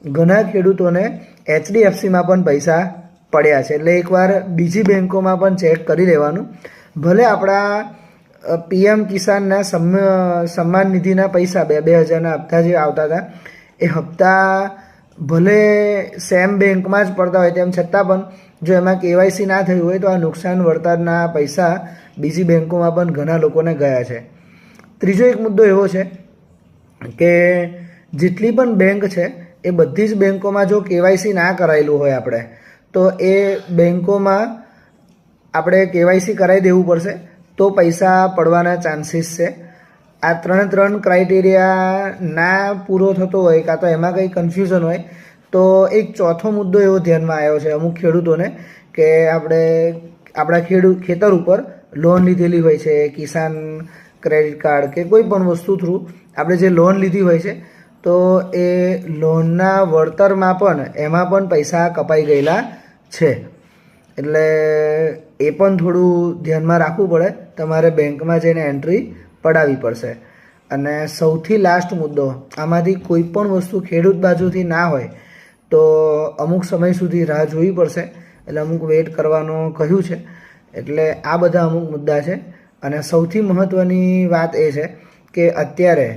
ઘણા ખેડૂતોને HDFCમાં પણ પૈસા પડ્યા છે. એટલે એકવાર બીજી બેન્કોમાં પણ ચેક કરી લેવાનું. ભલે આપણા PM કિસાનના સન્માન નિધિના પૈસા 2,000ના હપ્તા જે આવતા હતા એ હપ્તા ભલે સેમ બેંકમાં જ પડતા હોય, તેમ છતાં પણ જો એમાં KYC ના થયું હોય તો આ નુકસાન વળતરના પૈસા બીજી બેન્કોમાં પણ ઘણા લોકોને ગયા છે. ત્રીજો એક મુદ્દો એવો છે કે જેટલી પણ બેંક છે એ બધી જ બેન્કોમાં જો KYC ના કરાયેલું હોય આપણે તો એ બેન્કોમાં આપણે KYC કરાવી દેવું પડશે, તો પૈસા પડવાના ચાન્સીસ છે. આ ત્રણ ક્રાઇટેરિયા ના પૂરો થતો હોય કાં તો એમાં કંઈ કન્ફ્યુઝન હોય તો એક ચોથો મુદ્દો એવો ધ્યાનમાં આવ્યો છે અમુક ખેડૂતોને કે આપણે આપણા ખેતર ઉપર લોન લીધેલી હોય છે, કિસાન ક્રેડિટ કાર્ડ કે કોઈ પણ વસ્તુ થ્રુ આપણે જે લોન લીધી હોય છે તો એ લોનના વળતરમાં પણ એમાં પણ પૈસા કપાઈ ગયેલા છે. એટલે એ પણ થોડું ધ્યાનમાં રાખવું પડે, તમારે બેંકમાં જઈને એન્ટ્રી પડાવવી પડશે. અને સૌથી લાસ્ટ મુદ્દો, આમાંથી કોઈ પણ વસ્તુ ખેડૂત બાજુથી ના હોય તો અમુક સમય સુધી રાહ જોવી પડશે, એટલે અમુક વેઇટ કરવાનું કહ્યું છે. એટલે આ બધા અમુક મુદ્દા છે. અને સૌથી મહત્ત્વની વાત એ છે કે અત્યારે